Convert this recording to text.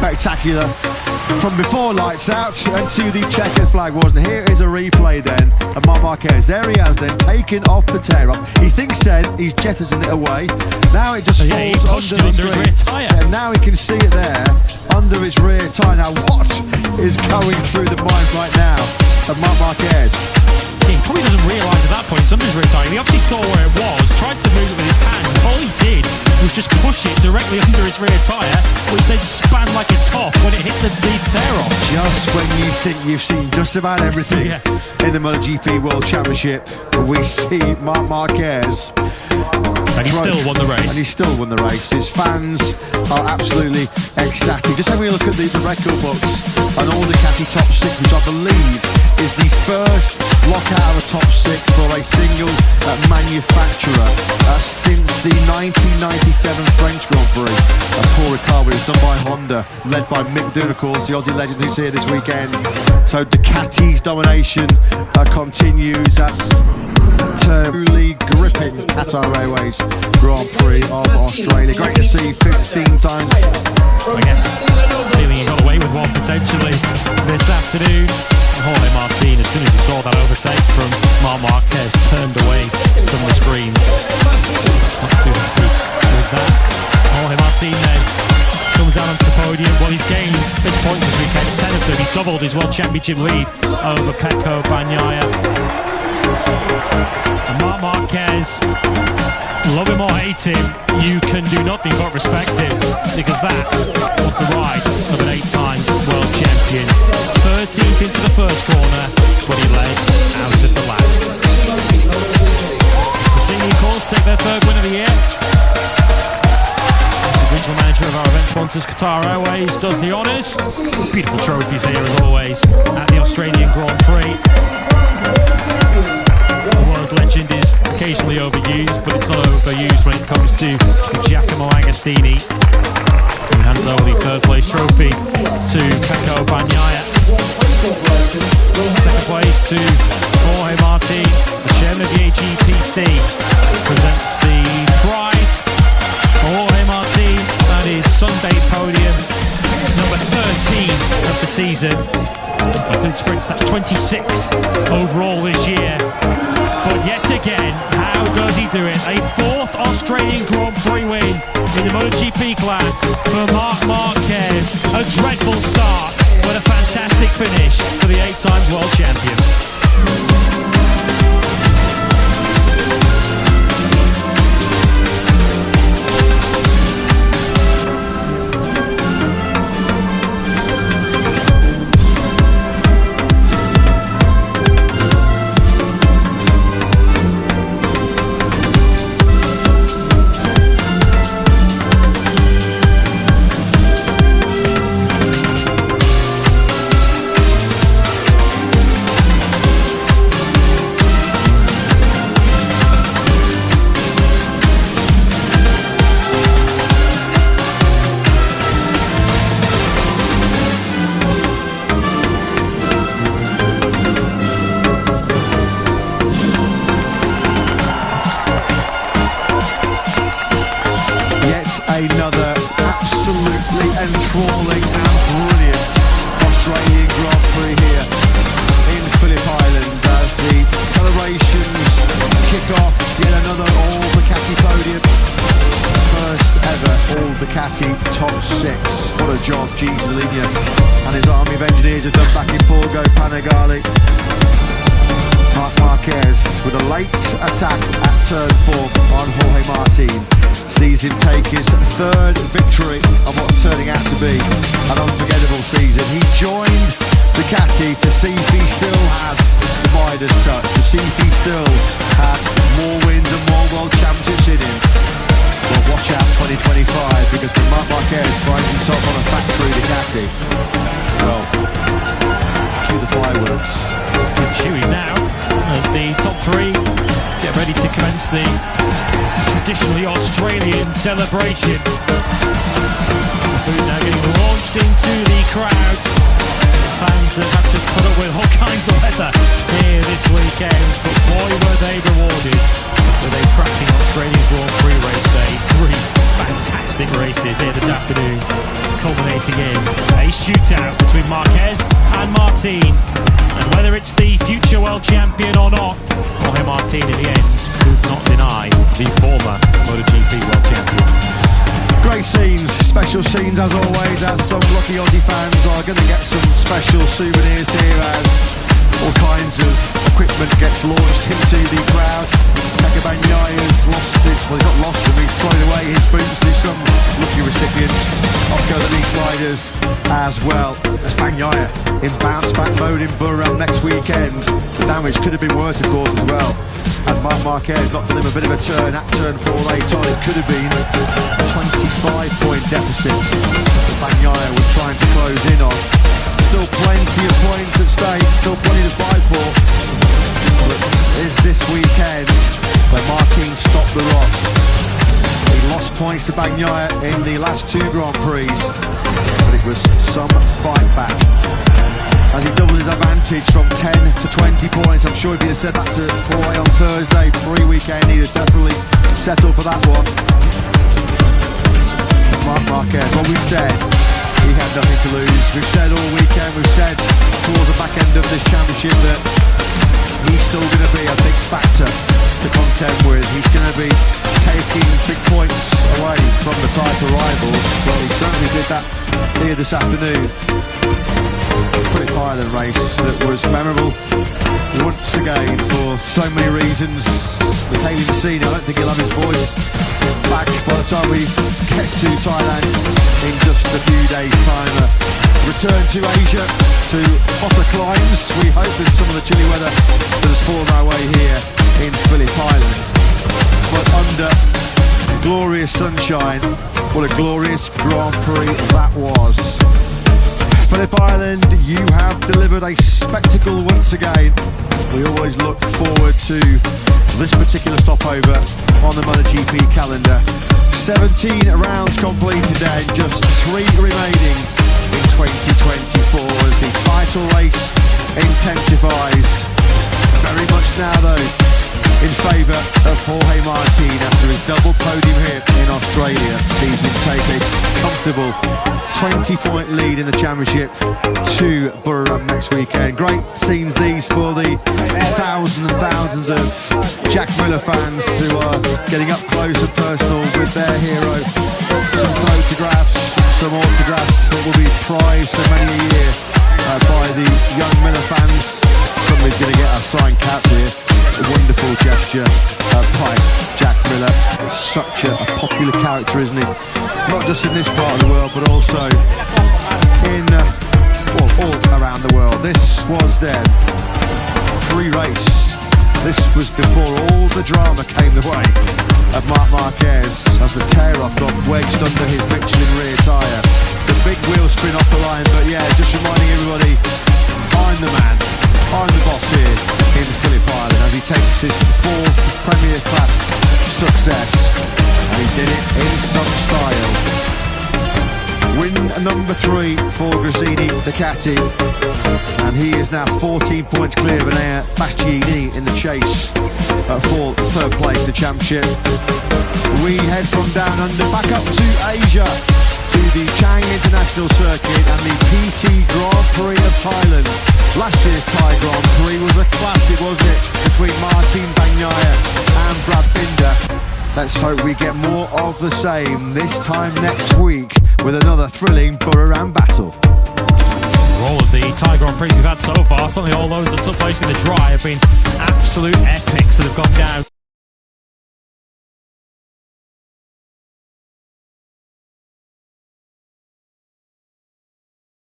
spectacular from before lights out and to the checkered flag, wasn't it? Here is a replay then of Marc Màrquez. There he has then taken off the tear off. He thinks then he's jettisoned it away. Now it just falls under his rear tyre. And now he can see it there under his rear tyre. Now what is going through the mind right now of Marc Màrquez? He probably doesn't realise at that point it's under his rear tyre. He obviously saw where it was, tried to move it with his hand. All he did was just push it directly under his rear tyre, which then span like a top when it hit the deep tear off. Just when you think you've seen just about everything in the MotoGP World Championship, we see Marc Màrquez. And he still won the race. And he still won the race. His fans are absolutely ecstatic. Just having a look at the record books and all the Ducati top six, which I believe is the first lockout of a top six for a single manufacturer since the 1997 French Grand Prix. Paul Ricard, it was done by Honda, led by Mick Dunn, of course, the Aussie legend who's here this weekend. So Ducati's domination continues at truly gripping Qatar Airways Grand Prix of Australia. Great to see 15 times. I guess feeling he got away with one potentially this afternoon. Jorge Martin, as soon as he saw that overtake from Marc Màrquez, turned away from the screens. Not too happy with that. Jorge Martin then comes out onto the podium. Well, he's gained big points this weekend, 10 of them. He's doubled his World Championship lead over Pecco Bagnaia. And Marc Màrquez, love him or hate him, you can do nothing but respect him, because that was the ride of an 8 times world champion. 13th into the first corner, but he led out at the last. The senior, of course, take their third win of the year. The regional manager of our event sponsors, Qatar Airways, does the honours. Beautiful trophies here, as always, at the Australian Grand Prix. The world legend is occasionally overused, but it's not overused when it comes to Giacomo Agostini. He hands over the third place trophy to Pecco Bagnaia. Second place to Jorge Martin. The chairman of the AGPC presents the prize. Jorge Martin, that is Sunday podium number 13 of the season. Includes sprints, that's 26 overall this year. But yet again, how does he do it? A 4th Australian Grand Prix win in the MotoGP class for Marc Màrquez. A dreadful start, but a fantastic finish for the 8 times world champion. Another absolutely enthralling and brilliant Australian Grand Prix here in Phillip Island as the celebrations kick off yet another All Ducati podium. First ever All Ducati top 6. What a job Gigi Dall'Igna and his army of engineers have done back in Borgo Panigale. Marc Màrquez with a late attack at turn 4 on Jorge Martin sees him take his 3rd victory of what's turning out to be an unforgettable season. He joined Ducati to see if he still had the Midas touch, to see if he still had more wins and more world championships in him. Well, watch out 2025, because when Marc Màrquez finds himself on a factory Ducati, well, cue the fireworks. Chewy's now, as the top 3 get ready to commence the traditionally Australian celebration. The food now getting launched into the crowd. Fans have had to put up with all kinds of weather here this weekend, but boy were they rewarded with a cracking Australian Grand Prix race day. 3 fantastic races here this afternoon, culminating culminating in a shootout between Marquez and Martin. And whether it's the future world champion or not, Jorge Martin in the end could not deny the former MotoGP world champion. Great scenes, special scenes as always, as some lucky Aussie fans are going to get some special souvenirs here as all kinds of equipment gets launched into the crowd. Pecco Bagnaya's lost his, well he's not lost them, he's thrown away his boots to some lucky recipient. Off go the knee sliders as well. It's Bagnaia in bounce back mode in Burram next weekend. The damage could have been worse of course as well. And Marc Màrquez knocked him a bit of a turn at turn 4 late on. It could have been a 25-point deficit that Bagnaia was trying to close in on. Still plenty of points at stake, still plenty to fight for. But is this weekend where Martin stopped the rot? He lost points to Bagnaia in the last 2 Grand Prix, but it was some fight back. As he doubles his advantage from 10 to 20 points. I'm sure if he'd have said that to Jorge on Thursday, free weekend, he'd have definitely settled for that one. It's Marc Màrquez. What we said, he had nothing to lose. We've said all weekend, we've said towards the back end of this championship that he's still going to be a big factor to contend with. He's going to be taking big points away from the title rivals. Well, he certainly did that here this afternoon. Phillip Island race that was memorable once again for so many reasons. With Haley Messina, I don't think he'll have his voice back by the time we get to Thailand in just a few days' time. Return to Asia, to hotter climes. We hope in some of the chilly weather that has fallen our way here in Phillip Island. But under glorious sunshine, what a glorious Grand Prix that was. Phillip Island, you have delivered a spectacle once again. We always look forward to this particular stopover on the MotoGP calendar. 17 rounds completed and just 3 remaining in 2024 as the title race intensifies. Very much now though in favour of Jorge Martin after his double podium hit in Australia, sees him take a comfortable 20-point lead in the championship to Burram next weekend. Great scenes these for the thousands and thousands of Jack Miller fans who are getting up close and personal with their hero. Some photographs, some autographs that will be prized for many a year by the young Miller fans. Somebody's going to get a signed cap here. A wonderful gesture by Jack Miller. He's such a popular character, isn't he? Not just in this part of the world, but also in all around the world. This was their free race. This was before all the drama came the way of Marc Màrquez as the tear-off got wedged under his Michelin rear tyre. The big wheel spin off the line, but yeah, just reminding everybody, I'm the man, I'm the boss here in Phillip Island as he takes his 4th Premier Class success, and he did it in some style. Win number 3 for Gresini Ducati, and he is now 14 points clear of Enea Bastianini in the chase for 3rd place in the championship. We head from down under back up to Asia, to the Chang International Circuit and the PT Grand Prix of Thailand. Last year's Thai Grand Prix was a classic, wasn't it, between Martin Bagnaia and Brad Binder. Let's hope we get more of the same this time next week with another thrilling Burram battle. All of the Thai Grand Prix we've had so far, certainly all those that took place in the dry, have been absolute epics that have gone down.